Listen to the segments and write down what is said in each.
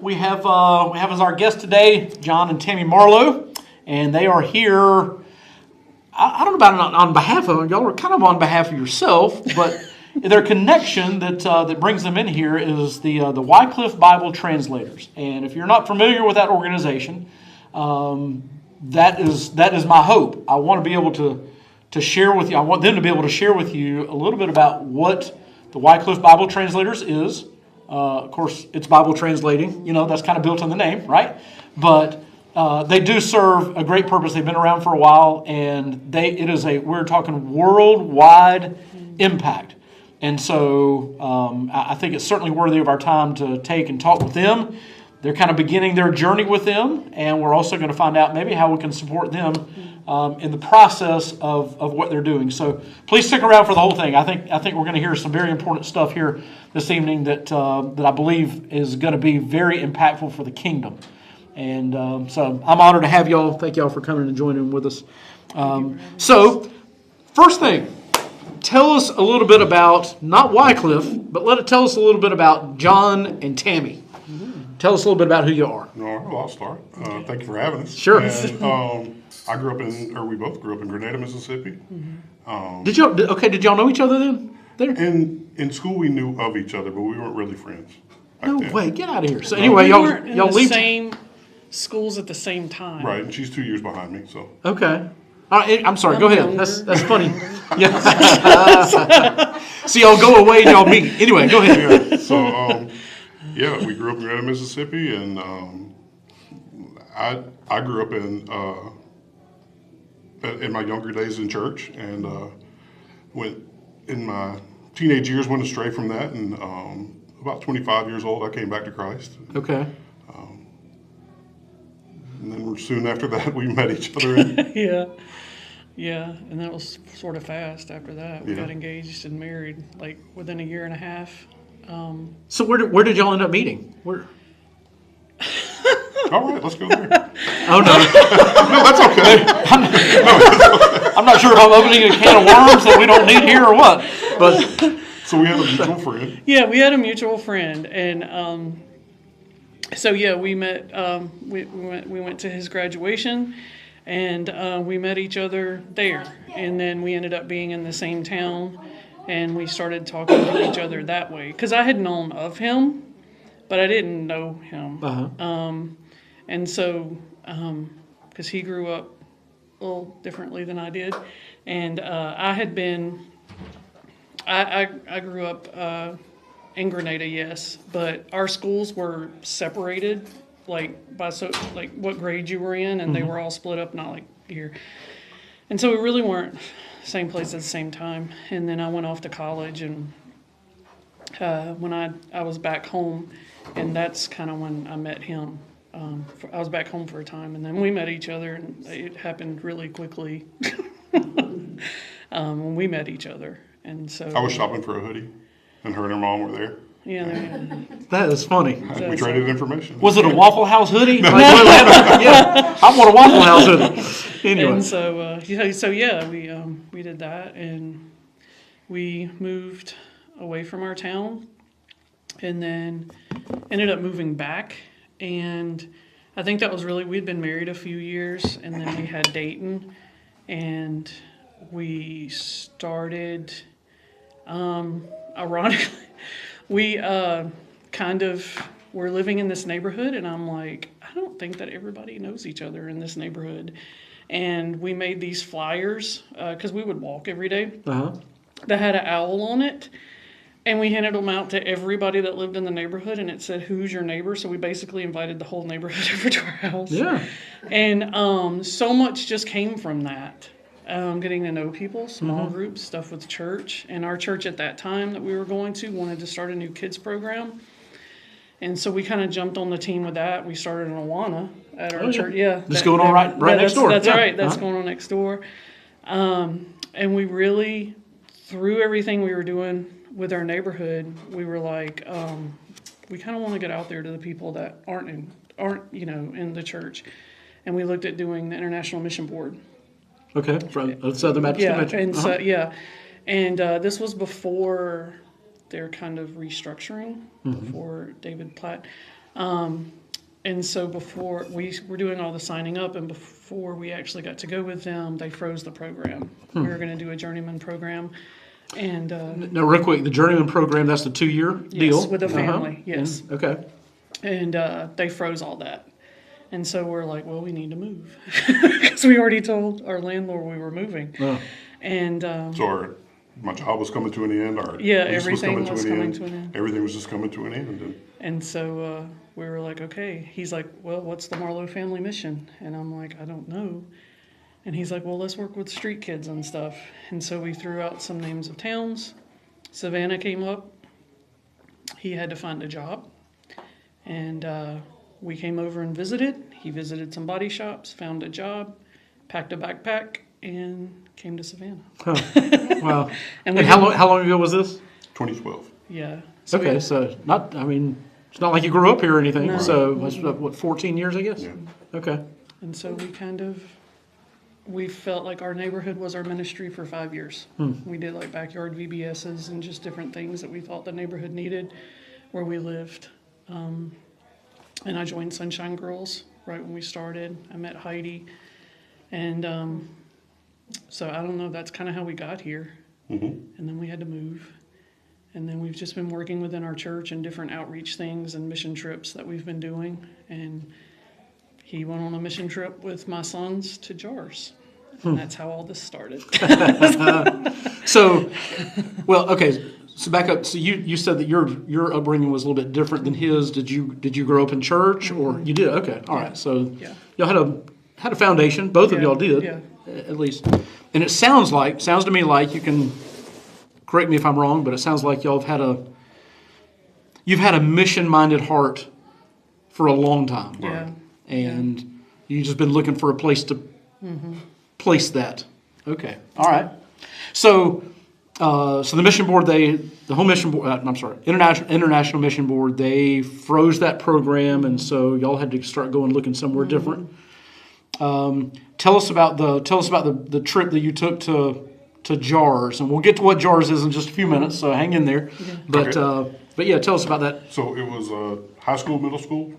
We have as our guest today John and Tammy Marlow, and they are here. I don't know about on behalf of them. Y'all are kind of on behalf of yourself, but their connection that brings them in here is the Wycliffe Bible Translators. And if you're not familiar with that organization, that is my hope. I want to be able to share with you. I want them to be able to share with you a little bit about what the Wycliffe Bible Translators is. Of course, it's Bible translating. You know, that's kind of built in the name, right? But they do serve a great purpose. They've been around for a while, and we're talking worldwide impact. And so I think it's certainly worthy of our time to take and talk with them. They're kind of beginning their journey with them, and we're also going to find out maybe how we can support them in the process of what they're doing. So please stick around for the whole thing. I think we're going to hear some very important stuff here this evening that I believe is going to be very impactful for the kingdom. And so I'm honored to have y'all. Thank y'all for coming and joining with us. So first thing, tell us a little bit about, not Wycliffe, but tell us a little bit about John and Tammy. Tell us a little bit about who you are. All right, well, I'll start. Thank you for having us. Sure. And, we both grew up in Grenada, Mississippi. Did y'all know each other then? There? In school, we knew of each other, but we weren't really friends. No way, get out of here. So anyway, we y'all weren't in the leave same schools at the same time. Right, and she's 2 years behind me, so. Okay. All right, I'm sorry. I'm Go ahead. younger. That's funny. Yeah. See, y'all go away and y'all meet. Anyway, go ahead. Yeah, so, we grew up in Grenada, Mississippi, and I grew up in my younger days in church, and went in my teenage years went astray from that, and about 25 years old, I came back to Christ. Okay. And then soon after that, we met each other. Yeah, and that was sort of fast after that. We Yeah. got engaged and married like within a year and a half. So where did y'all end up meeting? Where? All right, let's go there. Oh no. No, that's okay. I'm not sure if I'm opening a can of worms that we don't need here or what. But So we had a mutual friend. Yeah, we had a mutual friend, and we met. We went to his graduation, and we met each other there, and then we ended up being in the same town, and we started talking to each other that way. Because I had known of him, but I didn't know him. And so, because he grew up a little differently than I did, and I grew up in Grenada, yes, but our schools were separated, like by what grade you were in, and they were all split up, not like here. And so we really weren't same place at the same time. And then I went off to college, and when I was back home, and that's kind of when I met him. I was back home for a time, and then we met each other, and it happened really quickly when we met each other. And so I was shopping for a hoodie, and her and her mom were there. Yeah, that is funny. We traded information. Was it a Waffle House hoodie? Yeah, I want a Waffle House hoodie. Anyway. And so we did that, and we moved away from our town, and then ended up moving back. And I think that was we'd been married a few years, and then we had Dayton, and we started, ironically, we were living in this neighborhood, and I'm like, I don't think that everybody knows each other in this neighborhood. And we made these flyers, because we would walk every day, that had an owl on it. And we handed them out to everybody that lived in the neighborhood, and it said, "Who's your neighbor?" So we basically invited the whole neighborhood over to our house. Yeah. And so much just came from that. Getting to know people, small groups, stuff with church. And our church at that time that we were going to wanted to start a new kids program. And so we kind of jumped on the team with that. We started an Awana at our church. Yeah. That's going on right next door. That's right. That's going on next door. And we really, through everything we were doing with our neighborhood, we were like, we kind of want to get out there to the people that aren't in the church. And we looked at doing the International Mission Board. Okay, from Southern Baptist Convention. And this was before their kind of restructuring, before David Platt. And so before we were doing all the signing up, and before we actually got to go with them, they froze the program. We were going to do a journeyman program, and Now, real quick, the journeyman program, that's the 2-year deal? yes, with a family, yes. And, okay. And they froze all that. And so we're like, well, we need to move because we already told our landlord we were moving. Oh. And My job was coming to an end. Our yeah, lease everything was coming end. to an end. Everything was just coming to an end. And so we were like, okay. He's like, well, what's the Marlow family mission? And I'm like, I don't know. And he's like, well, let's work with street kids and stuff. And so we threw out some names of towns. Savannah came up. He had to find a job. And we came over and visited. He visited some body shops, found a job, packed a backpack, and came to Savannah. Huh. Wow. And And how long ago was this? 2012. Yeah. Okay, so it's not like you grew up here or anything. No. So it was, what, 14 years, I guess? Yeah. Okay. And so we felt like our neighborhood was our ministry for 5 years. We did like backyard VBSs and just different things that we thought the neighborhood needed where we lived. And I joined Sunshine Girls right when we started. I met Heidi. And so I don't know, that's kind of how we got here. Mm-hmm. And then we had to move. And then we've just been working within our church and different outreach things and mission trips that we've been doing. And he went on a mission trip with my sons to JARS. And that's how all this started. So, well, okay. So back up. So you said that your upbringing was a little bit different than his. Did you grow up in church, or you did? Okay, all right. So Yeah. y'all had a foundation. Both of Yeah, y'all did, yeah. at least. And it sounds to me like, you can correct me if I'm wrong, but it sounds like y'all have you've had a mission-minded heart for a long time. Yeah. And you've just been looking for a place to place that. Okay. All right. So the mission board, International Mission Board, they froze that program, and so y'all had to start going looking somewhere different. Tell us about the trip that you took to JARS, and we'll get to what JARS is in just a few minutes. So hang in there. Yeah. But yeah, tell us about that. So it was a high school, middle school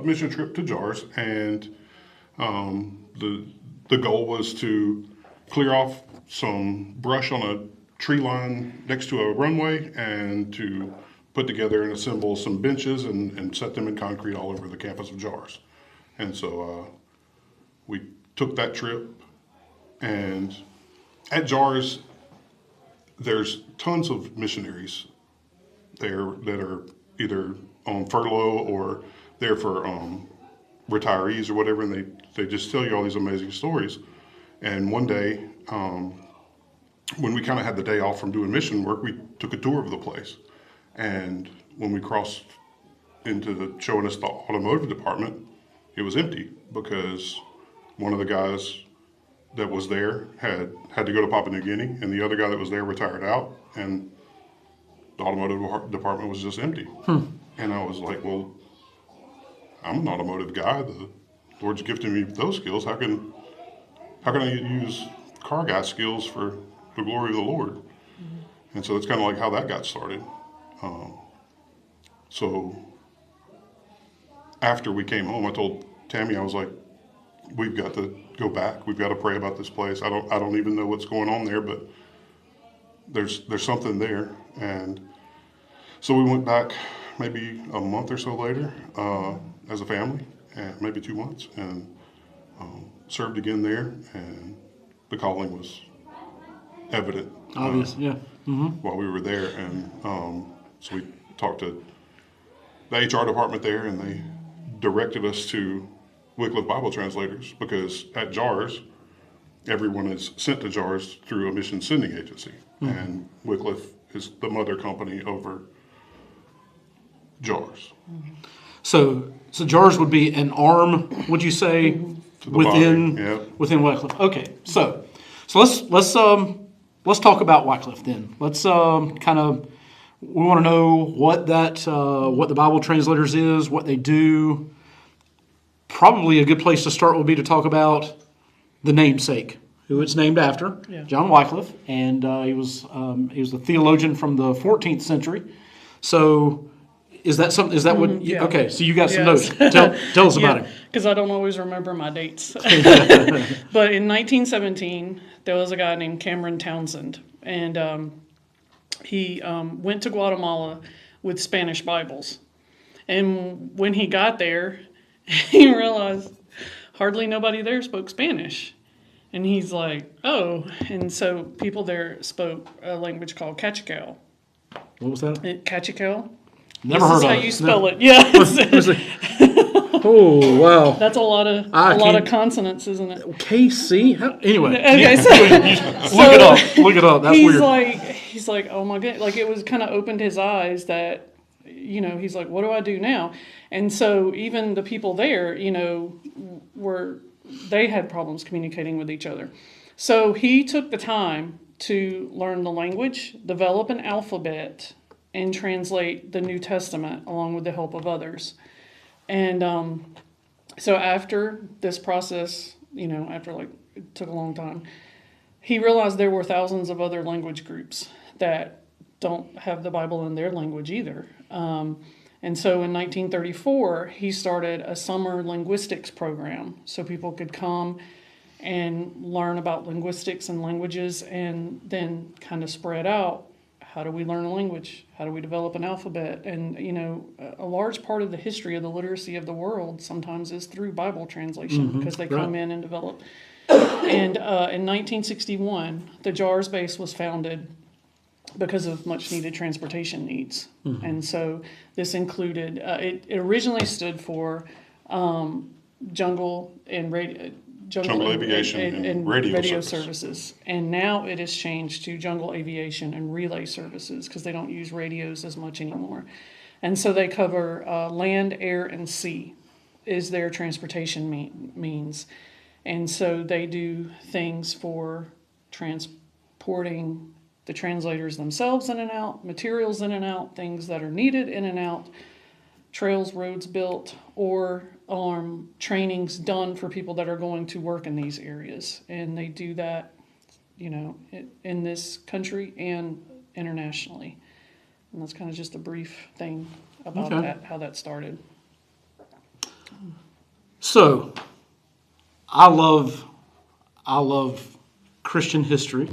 mission trip to JARS, and the goal was to clear off some brush on a tree line next to a runway and to put together and assemble some benches and set them in concrete all over the campus of JARS. And so we took that trip, and at JARS, there's tons of missionaries there that are either on furlough or there for retirees or whatever, and they just tell you all these amazing stories. And one day, when we kind of had the day off from doing mission work, we took a tour of the place. And when we crossed into showing us the automotive department, it was empty because one of the guys that was there had to go to Papua New Guinea, and the other guy that was there retired out, and the automotive department was just empty. And I was like, well, I'm an automotive guy. The Lord's gifted me those skills. How can I use car guy skills for the glory of the Lord? And so that's kind of like how that got started. So after we came home, I told Tammy, I was like, we've got to go back. We've got to pray about this place. I don't even know what's going on there, but there's something there. And so we went back maybe a month or so later as a family, and maybe 2 months, and served again there. And the calling was evident. Obvious, yeah. While we were there. And so we talked to the HR department there, and they directed us to Wycliffe Bible Translators, because at JARS, everyone is sent to JARS through a mission sending agency. And Wycliffe is the mother company over JARS. So JARS would be an arm, would you say, within Wycliffe? Okay, so let's talk about Wycliffe then. Let's we want to know what the Bible Translators is, what they do. Probably a good place to start would be to talk about the namesake, who it's named after, John Wycliffe, and he was a theologian from the 14th century. So Is that something? Is that what? Yeah. Okay, so you got some Yes. notes. Tell us about him. Because I don't always remember my dates. But in 1917, there was a guy named Cameron Townsend, and he went to Guatemala with Spanish Bibles. And when he got there, he realized hardly nobody there spoke Spanish. And he's like, oh. And so people there spoke a language called Cachical. What was that? Cachical? Never heard of it. That's how you spell it. Yes. Oh, wow. That's a lot of consonants, isn't it? KC? Anyway. Okay, so Look it up. Look it up. That's weird. He's like, oh my God. Like, it was kind of opened his eyes that, he's like, what do I do now? And so even the people there, they had problems communicating with each other. So he took the time to learn the language, develop an alphabet, and translate the New Testament along with the help of others. And so after this process, it took a long time, he realized there were thousands of other language groups that don't have the Bible in their language either. And so in 1934, he started a summer linguistics program so people could come and learn about linguistics and languages, and then kind of spread out. How do we learn a language? How do we develop an alphabet? And, a large part of the history of the literacy of the world sometimes is through Bible translation, because they come in and develop. And in 1961, the JARS base was founded because of much needed transportation needs. And so this included, it originally stood for jungle aviation and radio services. And now it has changed to jungle aviation and relay services, because they don't use radios as much anymore. And so they cover land, air, and sea is their transportation means. And so they do things for transporting the translators themselves in and out, materials in and out, things that are needed in and out, trails, roads built, or trainings done for people that are going to work in these areas. And they do that, in this country and internationally. And that's kind of just a brief thing about that, how that started. So, I love Christian history.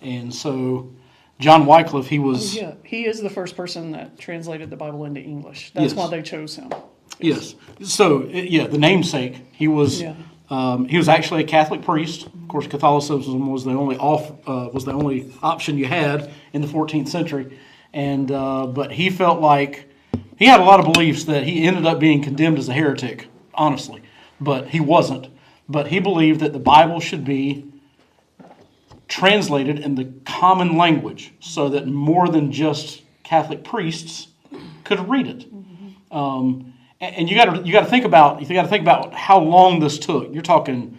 And so John Wycliffe, he is the first person that translated the Bible into English. That's why they chose him. Yes. So, the namesake, he was actually a Catholic priest. Of course, Catholicism was the only option you had in the 14th century. And but he felt like he had a lot of beliefs that he ended up being condemned as a heretic, honestly. But he wasn't. But he believed that the Bible should be translated in the common language so that more than just Catholic priests could read it. And you got to think about how long this took. You're talking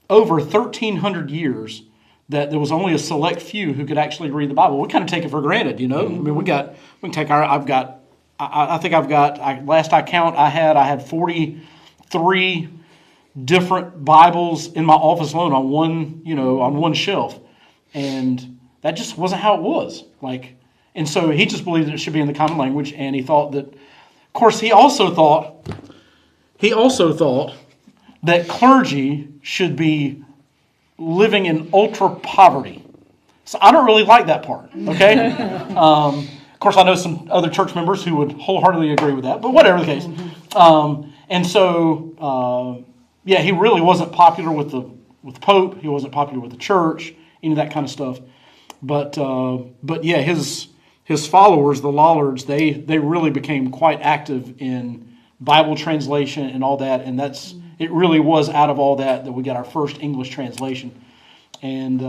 over 1,300 years that there was only a select few who could actually read the Bible. We kind of take it for granted, I mean, last I count, I had 43 different Bibles in my office alone on one shelf. And that just wasn't how it was. And so he just believed that it should be in the common language, and he thought that, of course, he also thought that clergy should be living in ultra poverty. So I don't really like that part, okay? Of course, I know some other church members who would wholeheartedly agree with that, but whatever the case. And so, he really wasn't popular with the Pope. He wasn't popular with the church, any of that kind of stuff. But his followers, the Lollards, they really became quite active in Bible translation and all that, and it really was out of all that we got our first English translation. And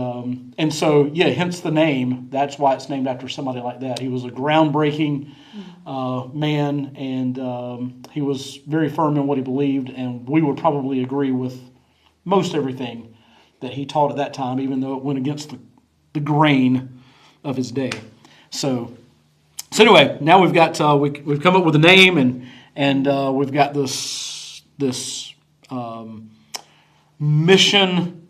so, hence the name. That's why it's named after somebody like that. He was a groundbreaking man, and he was very firm in what he believed, and we would probably agree with most everything that he taught at that time, even though it went against the grain of his day. So anyway, now we've got we've come up with a name, and we've got this mission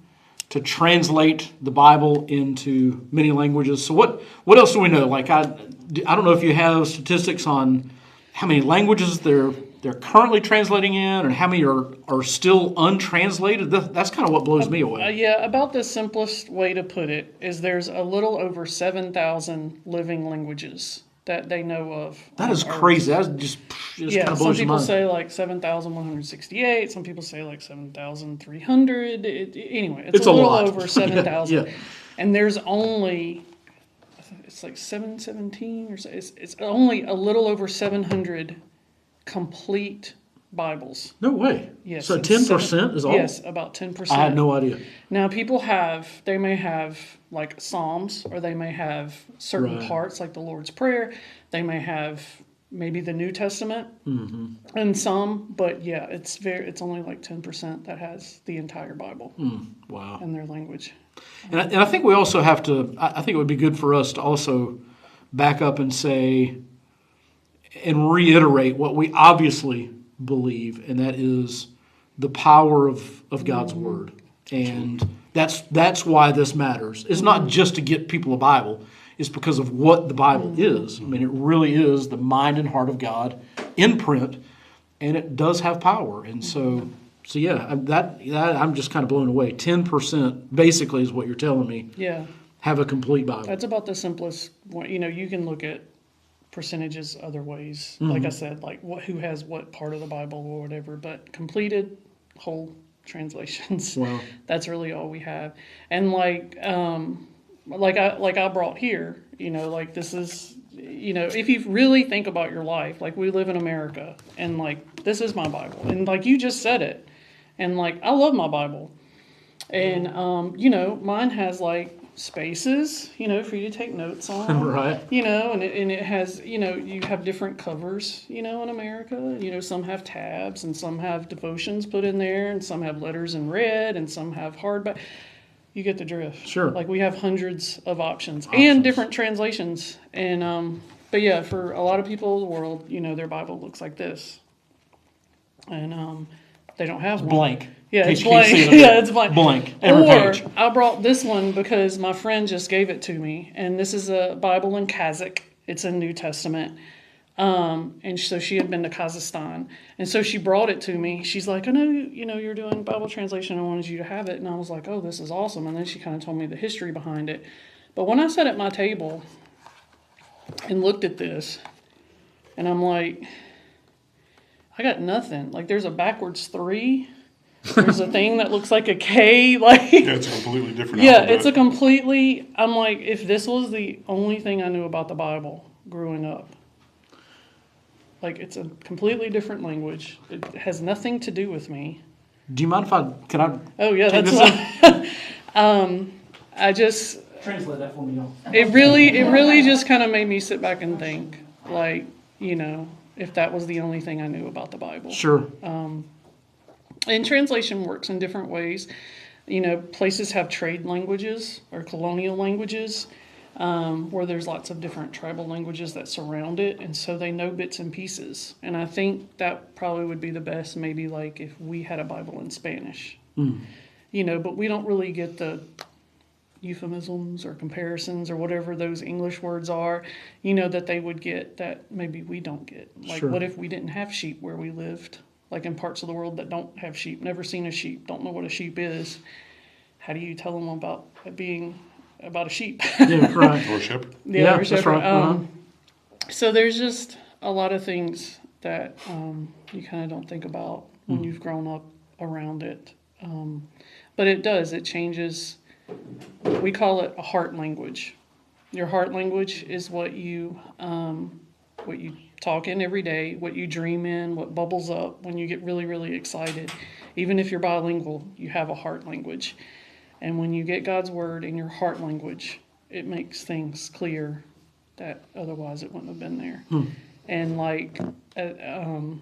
to translate the Bible into many languages. So what else do we know? I don't know if you have statistics on how many languages they're currently translating in, and how many are still untranslated? That's kind of what blows me away. Yeah, about the simplest way to put it is there's a little over 7,000 living languages that they know of. That is on Earth. crazy. That just Yeah, kind of some blows your people mind. say like 7,168. Some people say like 7,300. Anyway, it's a a little lot. over 7,000. Yeah. And there's only, it's like 717 or so. It's only a little over 700 complete Bibles. No way. Yes. So it's 10% is all? Yes, about 10%. I had no idea. Now, they may have like Psalms, or they may have certain Right. parts like the Lord's Prayer. They may have maybe the New Testament Mm-hmm. and some, but yeah, it's only like 10% that has the entire Bible Wow. in their language. And I think we also have to, I think it would be good for us to also back up and say, and reiterate what we obviously believe, and that is the power of God's Word. And that's why this matters. It's not just to get people a Bible. It's because of what the Bible is. I mean, it really is the mind and heart of God in print, and it does have power. And so yeah, that I'm just kind of blown away. 10% basically is what you're telling me. Yeah, Have a complete Bible. that's about the simplest one. You can look at percentages other ways. Like I said, like who has what part of the Bible or whatever, but completed whole translations. Wow. That's really all we have. And like I brought here, like this is, if you really think about your life, like we live in America, and like this is my Bible, and like you just said it, and like I love my Bible, and mine has like spaces, for you to take notes on, Right. and it has, you have different covers, in America, some have tabs, and some have devotions put in there, and some have letters in red, and some have hardback. You get the drift. Sure. Like we have hundreds of options and different translations, and but yeah, for a lot of people in the world, their Bible looks like this, and they don't have one. Blank. Yeah, it's You can't blank. see it. Yeah, it's blank. Blank. Every Or page. I brought this one because my friend just gave it to me, and this is a Bible in Kazakh. It's a New Testament. And so she had been to Kazakhstan, and so she brought it to me. She's like, I know, you're doing Bible translation. I wanted you to have it. And I was like, oh, this is awesome. And then she kind of told me the history behind it. But when I sat at my table and looked at this, and I'm like, I got nothing. Like, there's a backwards 3. There's a thing that looks like a K. Like, Yeah, it's a completely different yeah, alphabet. it's a completely. I'm like, if this was the only thing I knew about the Bible growing up, like it's a completely different language. It has nothing to do with me. Do you mind if can I Oh yeah, take that's this why. I just translate that for me, y'all? it really just kind of made me sit back and think, like, if that was the only thing I knew about the Bible. Sure. And translation works in different ways. Places have trade languages or colonial languages, where there's lots of different tribal languages that surround it, and so they know bits and pieces. And I think that probably would be the best, maybe like if we had a Bible in Spanish. But we don't really get the euphemisms or comparisons or whatever those English words are, that they would get that maybe we don't get. Like, Sure. What if we didn't have sheep where we lived? Like in parts of the world that don't have sheep, never seen a sheep, don't know what a sheep is. How do you tell them about it being about a sheep? Yeah, right. Or shepherd. Yeah, or that's shepherd. right. So there's just a lot of things that you kind of don't think about when you've grown up around it. But it does. It changes. We call it a heart language. Your heart language is what you talk in every day, what you dream in, what bubbles up when you get really, really excited. Even if you're bilingual, you have a heart language. And when you get God's word in your heart language, it makes things clear that otherwise it wouldn't have been there. And like, other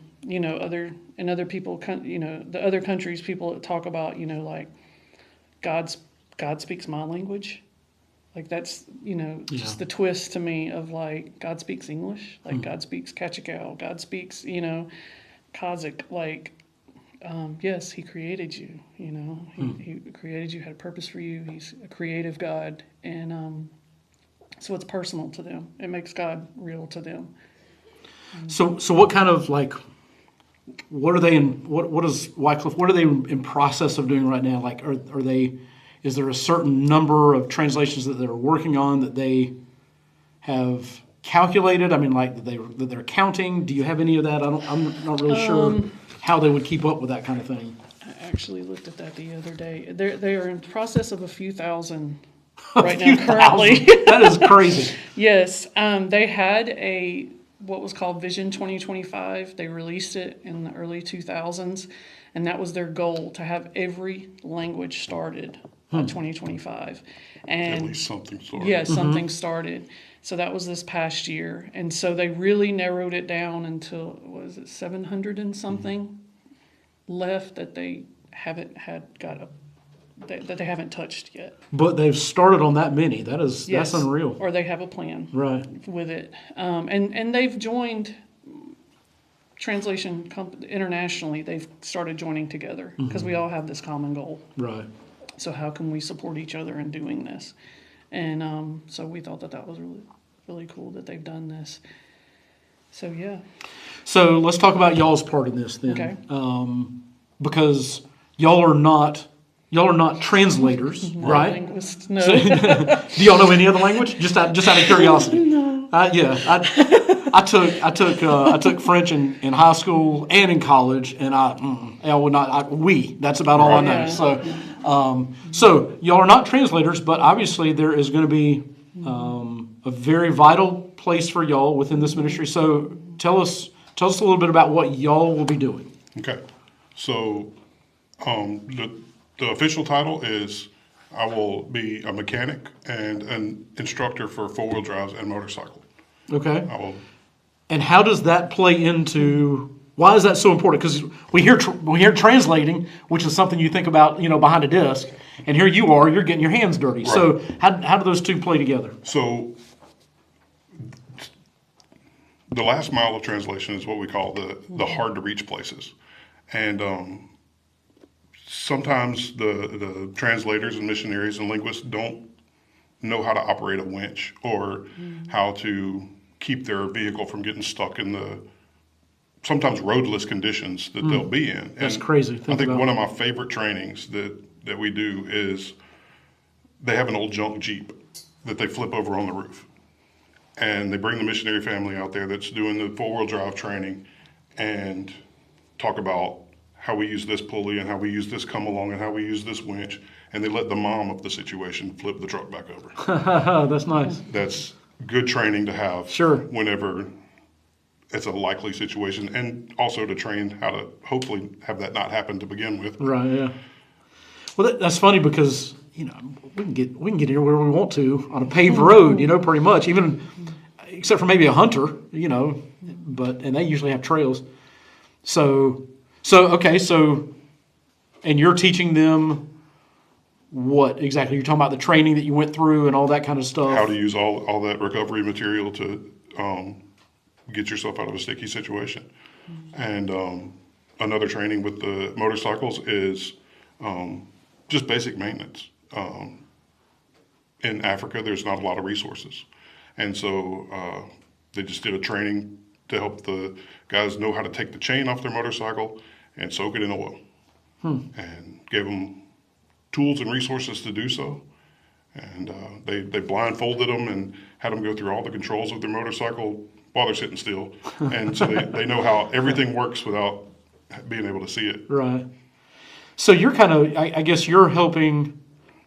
people, the other countries, people that talk about, like God speaks my language. Like that's, just the twist to me of like, God speaks English, like God speaks Kachikau, God speaks, Kazakh, like, yes, he created you, he created you, had a purpose for you. He's a creative God. And so it's personal to them. It makes God real to them. So what kind of like, what are they in? What is Wycliffe? What are they in process of doing right now? Like, are they? Is there a certain number of translations that they're working on that they have calculated? I mean, like that they're counting. Do you have any of that? I'm not really sure how they would keep up with that kind of thing. I actually looked at that the other day. They are in the process of a few thousand right now currently. That is crazy. Yes, they had what was called Vision 2025. They released it in the early 2000s, and that was their goal, to have every language started by 2025. And At least something started. yeah, something started. So that was this past year, and so they really narrowed it down until, what is it, 700 and something left that they haven't that they haven't touched yet. But they've started on that many. That's unreal. Or they have a plan Right. with it, and they've joined translation internationally. They've started joining together because we all have this common goal. Right. So how can we support each other in doing this? And so we thought that was really, really cool that they've done this. So yeah. So let's talk about y'all's part in this then. Okay. Because y'all are not translators, right? Linguists, no. So, do y'all know any other language? Just out of curiosity. No. I took French in high school and in college, and I would not. That's about all I know. Yeah. So y'all are not translators, but obviously there is going to be a very vital place for y'all within this ministry. So tell us a little bit about what y'all will be doing. Okay. So the official title is I will be a mechanic and an instructor for four-wheel drives and motorcycle. Okay. I will. And how does that play into? Why is that so important? Because we hear translating, which is something you think about, behind a desk, and here you are, you're getting your hands dirty. Right. So how do those two play together? So the last mile of translation is what we call the hard to reach places, and sometimes the translators and missionaries and linguists don't know how to operate a winch or how to keep their vehicle from getting stuck in the sometimes roadless conditions that they'll be in. That's and crazy. I think one of my favorite trainings that we do is they have an old junk Jeep that they flip over on the roof. And they bring the missionary family out there that's doing the four-wheel drive training and talk about how we use this pulley and how we use this come along and how we use this winch. And they let the mom of the situation flip the truck back over. That's nice. That's good training to have Sure. whenever it's a likely situation, and also to train how to hopefully have that not happen to begin with. Right. Yeah. Well, that's funny because we can get anywhere we want to on a paved road. Pretty much, even except for maybe a hunter. And they usually have trails. So okay. So, and you're teaching them what exactly? You're talking about the training that you went through and all that kind of stuff. How to use all that recovery material to get yourself out of a sticky situation. And another training with the motorcycles is just basic maintenance. In Africa, there's not a lot of resources. And so they just did a training to help the guys know how to take the chain off their motorcycle and soak it in oil. And gave them tools and resources to do so. And they blindfolded them and had them go through all the controls of their motorcycle while they're sitting still. And so they know how everything works without being able to see it. Right. So you're kind of, I guess you're helping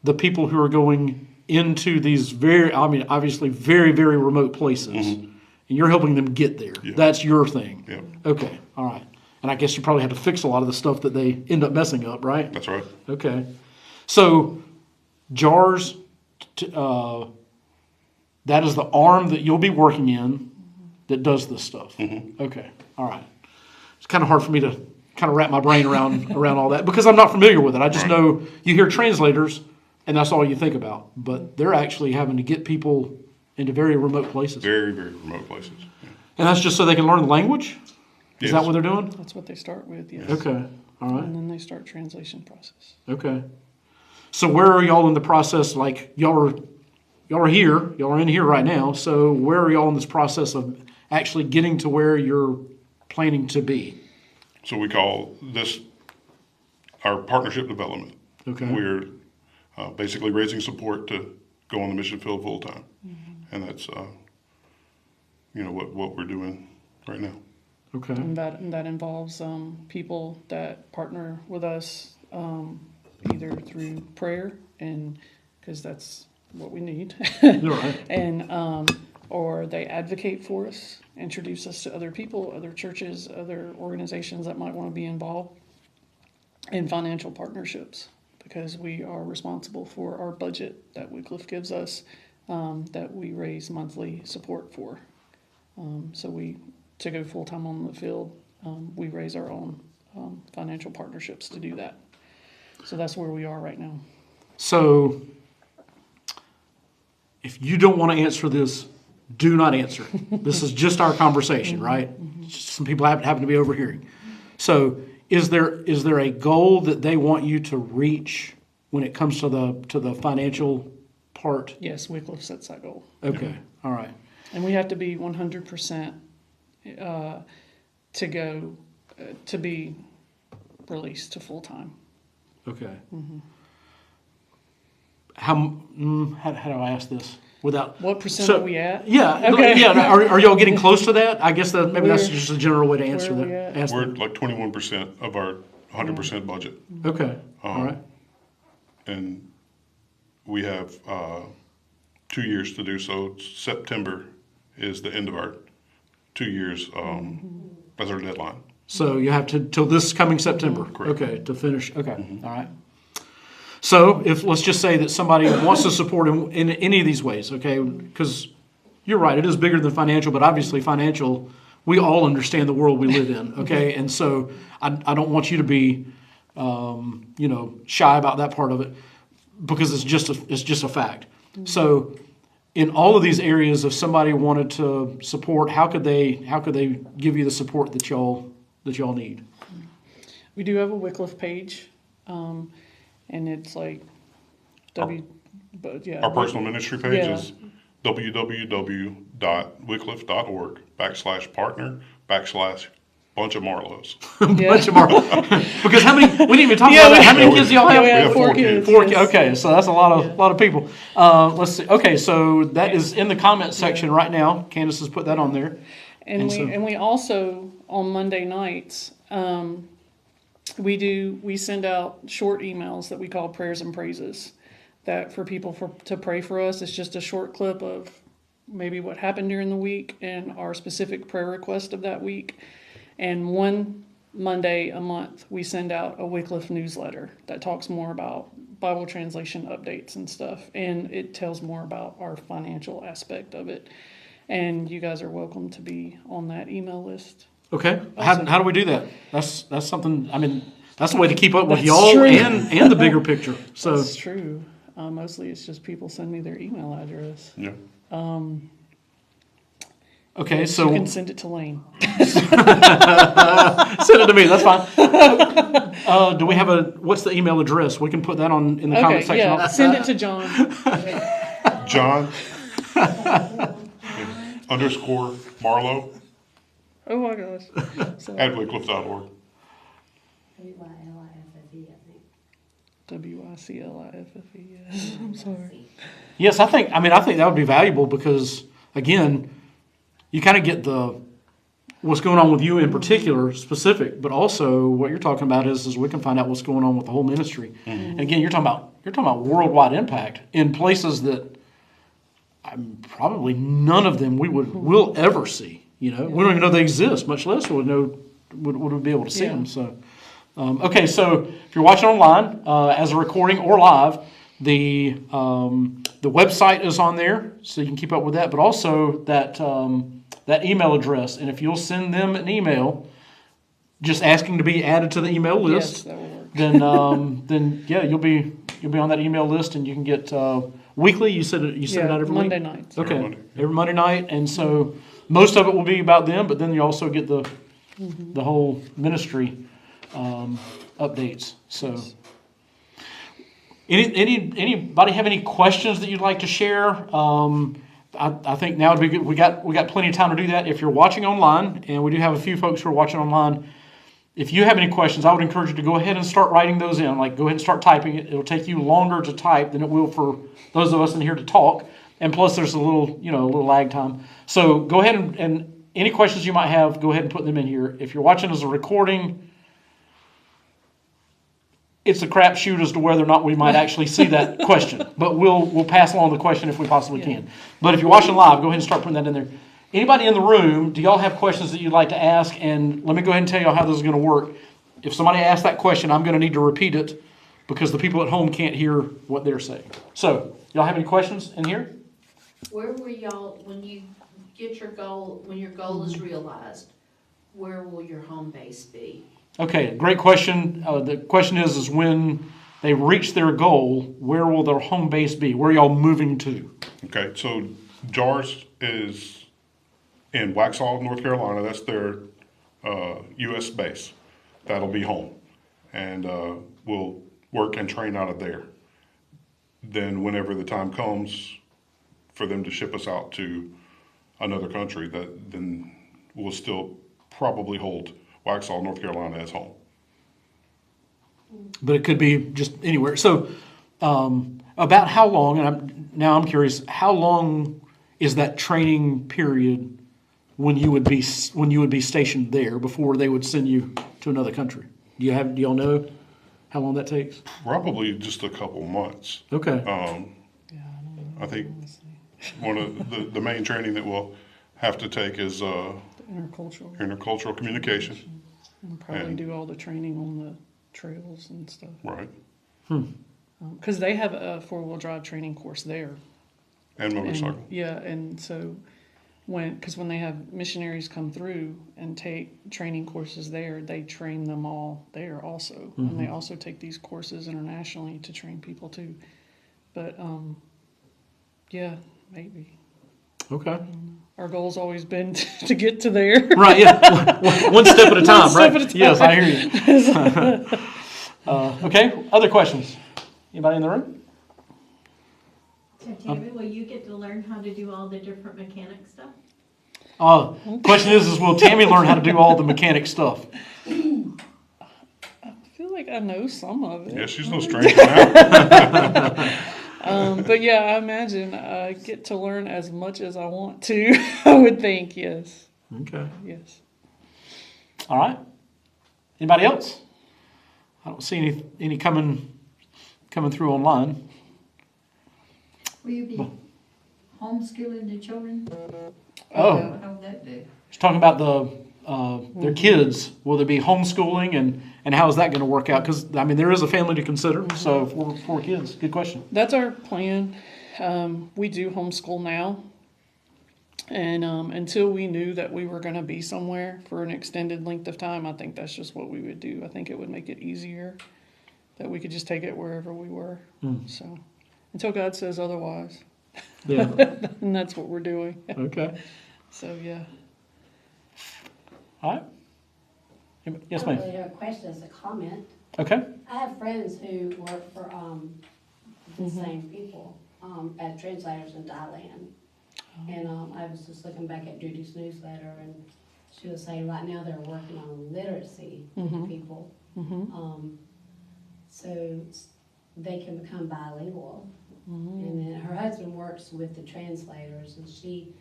the people who are going into these obviously very, very remote places. And you're helping them get there. Yeah. That's your thing. Yeah. Okay. All right. And I guess you probably had to fix a lot of the stuff that they end up messing up, right? That's right. Okay. So jars, that is the arm that you'll be working in that does this stuff. Okay. All right. It's kind of hard for me to kind of wrap my brain around all that because I'm not familiar with it. I just know you hear translators and that's all you think about. But they're actually having to get people into very remote places. Very, very remote places. Yeah. And that's just so they can learn the language? Is Yes. that what they're doing? That's what they start with, yes. Okay. All right. And then they start translation process. Okay. So where are y'all in the process? Like y'all are here, y'all are in here right now. So where are y'all in this process of actually getting to where you're planning to be? So we call this our partnership development. Okay. We're basically raising support to go on the mission field full time, and that's what we're doing right now. Okay. And that involves people that partner with us either through prayer, and because that's what we need, You're right. and or they advocate for us, introduce us to other people, other churches, other organizations that might want to be involved, and financial partnerships, because we are responsible for our budget that Wycliffe gives us, that we raise monthly support for. To go full-time on the field, we raise our own financial partnerships to do that. So that's where we are right now. So if you don't want to answer this, do not answer. This is just our conversation, right? Some people happen to be overhearing. So is there a goal that they want you to reach when it comes to the financial part? Yes, Wycliffe sets that goal. Okay, all right. And we have to be 100% to go to be released to full-time. Okay. How do I ask this without? What percent are we at? Yeah. Okay. Yeah. Are y'all getting close to that? I guess maybe that's just a general way to answer where are that. we at? Ask We're that. like 21% of our 100% budget, Okay. All right. and we have 2 years to do so. September is the end of our 2 years as our deadline. So you have till this coming September. Correct. Okay, to finish. Okay. All right. So if let's just say that somebody wants to support in any of these ways, okay? Because you're right, it is bigger than financial, but obviously financial, we all understand the world we live in, okay? And so I don't want you to be, shy about that part of it, because it's just a fact. So in all of these areas, if somebody wanted to support, how could they give you the support that y'all need? We do have a Wycliffe page, and it's like Our personal ministry page Yeah. is www.wycliffe.org/partner/bunch of Marlows. Bunch of Marlow. Because we didn't even talk about that. How many kids do y'all have? we have have 4 4 kids. Four. Yes. Okay, so that's a lot of people. Let's see. Okay, so that is in the comment section right now. Candace has put that on there. And so- we also on Monday nights we send out short emails that we call prayers and praises, that for people to pray for us. It's just a short clip of maybe what happened during the week and our specific prayer request of that week. And one Monday a month we send out a Wycliffe newsletter that talks more about Bible translation updates and stuff, and it tells more about our financial aspect of it. And you guys are welcome to be on that email list. Okay, how do we do that? That's something. I mean, that's the way to keep up with That's y'all true. and the bigger picture. So That's true. Mostly it's just people send me their email address. Yeah. okay, You so can send it to Lane. send it to me. That's fine. Do we have what's the email address? We can put that in the comment Okay, section. yeah. Send it to John. John _Marlow Oh my gosh. So, at wycliffe.org. WICLIFFE. Yes. I'm sorry. Yes, I think that would be valuable because, again, you kind of get what's going on with you in particular, specific, but also what you're talking about is we can find out what's going on with the whole ministry. And again, you're talking about worldwide impact in places that probably none of them we'll ever see. We don't even know they exist, much less would be able to see them. So. Okay, so if you're watching online as a recording or live, the website is on there, so you can keep up with that. But also that email address, and if you'll send them an email, just asking to be added to the email list, Yes, that will work. then yeah, you'll be on that email list, and you can get weekly. You send it out every Monday week? nights. Okay, every Monday night, and so most of it will be about them, but then you also get the whole ministry updates. So, anybody have any questions that you'd like to share? I think now would be good. We got plenty of time to do that. If you're watching online, and we do have a few folks who are watching online, if you have any questions, I would encourage you to go ahead and start writing those in. Like, go ahead and start typing it. It'll take you longer to type than it will for those of us in here to talk. And plus, there's a little lag time. So go ahead and any questions you might have, go ahead and put them in here. If you're watching as a recording, it's a crapshoot as to whether or not we might actually see that question. But we'll pass along the question if we possibly can. But if you're watching live, go ahead and start putting that in there. Anybody in the room, do y'all have questions that you'd like to ask? And let me go ahead and tell y'all how this is going to work. If somebody asks that question, I'm going to need to repeat it because the people at home can't hear what they're saying. So, y'all have any questions in here? Where will y'all, when you get your goal, when your goal is realized, where will your home base be? Okay, great question. The question is when they reach their goal, where will their home base be? Where are y'all moving to? Okay, so JARS is in Waxhaw, North Carolina. That's their U.S. base. That'll be home. And we'll work and train out of there. Then whenever the time comes for them to ship us out to another country, then we'll still probably hold Waxhaw, North Carolina as home. But it could be just anywhere. So about how long, and I'm curious, how long is that training period when you would be stationed there before they would send you to another country? Do y'all know how long that takes? Probably just a couple months. Okay. I think one of the main training that we'll have to take is intercultural communication. And probably do all the training on the trails and stuff. Right. Because they have a 4-wheel drive training course there. And motorcycle. And so when they have missionaries come through and take training courses there, they train them all there also. Mm-hmm. And they also take these courses internationally to train people too. But maybe. Okay. Our goal's always been to get to there. Right, yeah. One step at a time, right? At a time. Yes, I hear you. Okay, other questions? Anybody in the room? So Tammy, will you get to learn how to do all the different mechanic stuff? Question is will Tammy learn how to do all the mechanic stuff? I feel like I know some of it. Yeah, she's no stranger now. But yeah, I imagine I get to learn as much as I want to. I would think, yes. Okay. Yes. All right. Anybody else? I don't see any coming through online. Will you be homeschooling the children? Oh. How would that do? She's talking about their kids. Will there be homeschooling and how is that going to work out? Because, I mean, there is a family to consider. Mm-hmm. So, four kids. Good question. That's our plan. We do homeschool now. And until we knew that we were going to be somewhere for an extended length of time, I think that's just what we would do. I think it would make it easier that we could just take it wherever we were. So, until God says otherwise. Yeah. And that's what we're doing. Okay. So, yeah. All right. Yes, ma'am. I don't really have a question, it's a comment. Okay. I have friends who work for the same people as translators in Thailand. And I was just looking back at Judy's newsletter, and she was saying right now they're working on literacy for people. So they can become bilingual. And then her husband works with the translators, and she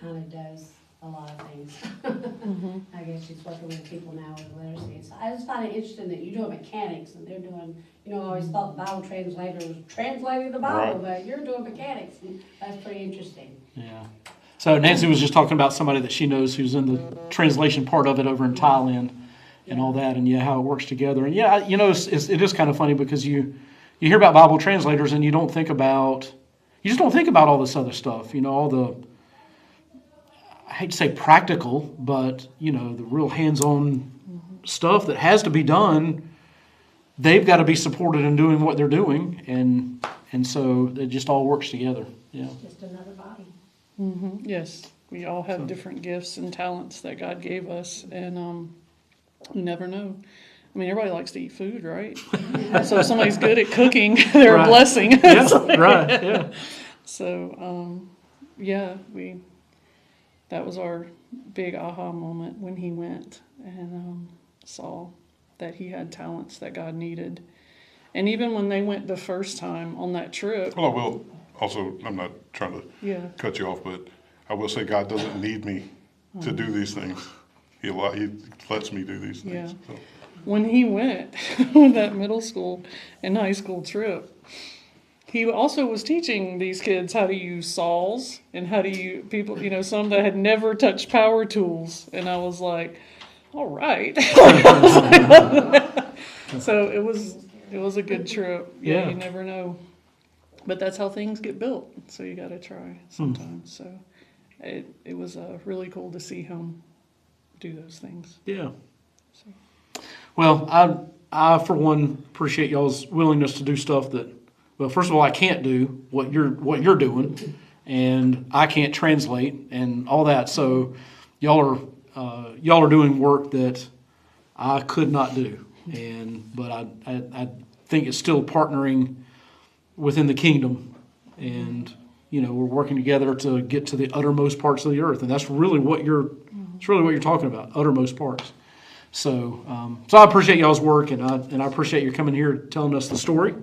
kind of does a lot of things. I guess she's working with people now with literacy. So I just find it interesting that you're doing mechanics and they're doing, I always thought the Bible translator was translating the Bible, but you're doing mechanics. And that's pretty interesting. Yeah. So Nancy was just talking about somebody that she knows who's in the translation part of it over in Thailand and all that, and how it works together. And it is kind of funny because you hear about Bible translators and you just don't think about all this other stuff, all the, I hate to say practical, but, the real hands-on stuff that has to be done. They've got to be supported in doing what they're doing, and so it just all works together. Yeah. Just another body. Yes, we all have different gifts and talents that God gave us, and you never know. I mean, everybody likes to eat food, right? So if somebody's good at cooking, they're a blessing. Yeah, right, yeah. So, yeah, that was our big aha moment when he went and saw that he had talents that God needed. And even when they went the first time on that trip, Well, I will also, I'm not trying to yeah, cut you off, but I will say God doesn't need me to do these things. He lets me do these things. Yeah. So. when he went on that middle school and high school trip, he also was teaching these kids how to use saws and how to use people, some that had never touched power tools. And I was like, all right. So it was a good trip. Yeah, you never know. But that's how things get built. So you got to try sometimes. So it was really cool to see him do those things. Yeah. So. Well, I for one appreciate y'all's willingness to do stuff that, well, first of all, I can't do what you're doing, and I can't translate and all that. So y'all are doing work that I could not do, but I think it's still partnering within the kingdom, and we're working together to get to the uttermost parts of the earth, and that's really what you're talking about, uttermost parts. So I appreciate y'all's work, and I appreciate you coming here telling us the story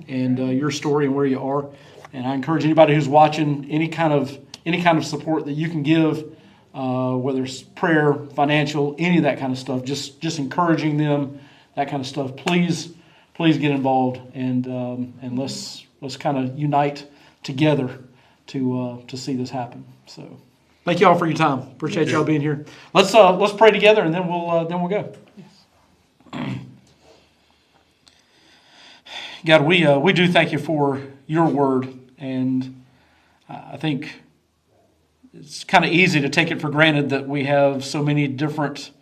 and your story and where you are. And I encourage anybody who's watching any kind of support that you can give, whether it's prayer, financial, any of that kind of stuff, just encouraging them, that kind of stuff. Please get involved, and let's kind of unite together to see this happen. So. Thank you all for your time. Appreciate y'all being here. Let's pray together, and then we'll go. Yes. God, we do thank you for your word, and I think it's kind of easy to take it for granted that we have so many different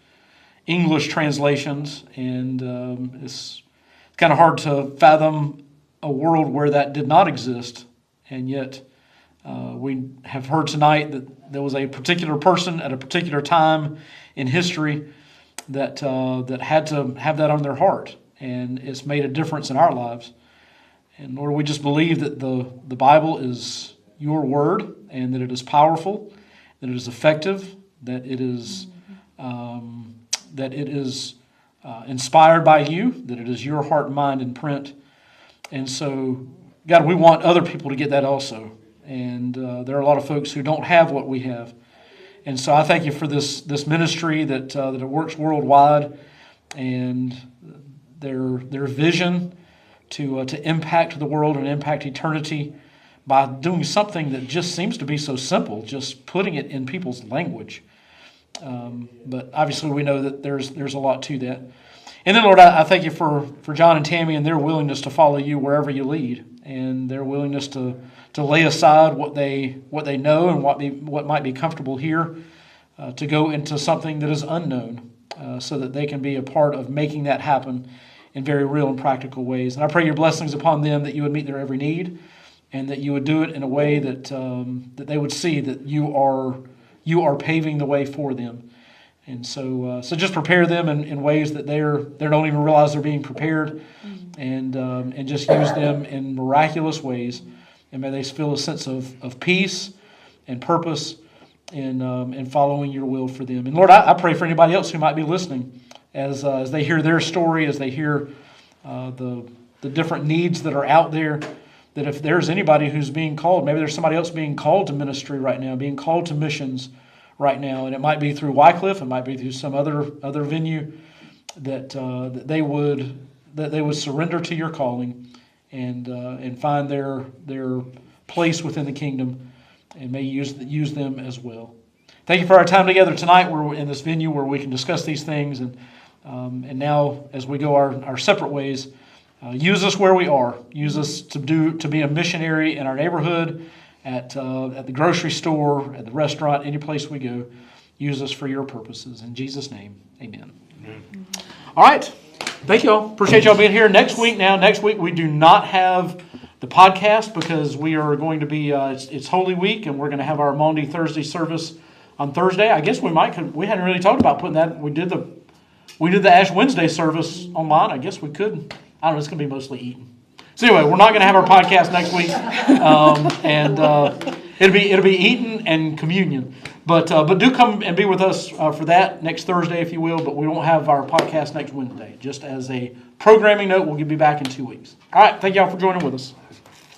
English translations, and it's kind of hard to fathom a world where that did not exist, and yet we have heard tonight that there was a particular person at a particular time in history that had to have that on their heart, and it's made a difference in our lives. And Lord, we just believe that the Bible is your word, and that it is powerful, that it is effective, that it is inspired by you, that it is your heart, mind, and print. And so, God, we want other people to get that also. And there are a lot of folks who don't have what we have. And so I thank you for this ministry that it works worldwide, and their vision to impact the world and impact eternity by doing something that just seems to be so simple, just putting it in people's language. But obviously we know that there's a lot to that. And then, Lord, I thank you for John and Tammy and their willingness to follow you wherever you lead, and their willingness to lay aside what they know and what might be comfortable here, to go into something that is unknown, so that they can be a part of making that happen in very real and practical ways. And I pray your blessings upon them, that you would meet their every need, and that you would do it in a way that they would see that you are paving the way for them. And so just prepare them in ways that they don't even realize they're being prepared, and just use them in miraculous ways. And may they feel a sense of peace and purpose in following your will for them. And Lord, I pray for anybody else who might be listening as they hear their story, as they hear the different needs that are out there, that if there's anybody who's being called, maybe there's somebody else being called to ministry right now, being called to missions right now, and it might be through Wycliffe, it might be through some other venue, that they would surrender to your calling and find their place within the kingdom, and may use them as well. Thank you for our time together tonight. We're in this venue where we can discuss these things, and now as we go our separate ways, use us where we are. Use us to be a missionary in our neighborhood, at the grocery store, at the restaurant, any place we go. Use us for your purposes. In Jesus' name, amen. Amen. All right. Thank you all. Appreciate y'all being here. Next week we do not have the podcast because we are going to be, it's Holy Week, and we're going to have our Maundy Thursday service on Thursday. I guess we hadn't really talked about putting that. We did the Ash Wednesday service online. I guess we could. I don't know, it's going to be mostly eating. So anyway, we're not going to have our podcast next week, It'll be eating and communion. But do come and be with us for that next Thursday, if you will. But we won't have our podcast next Wednesday. Just as a programming note, we'll be back in 2 weeks. All right. Thank y'all for joining with us.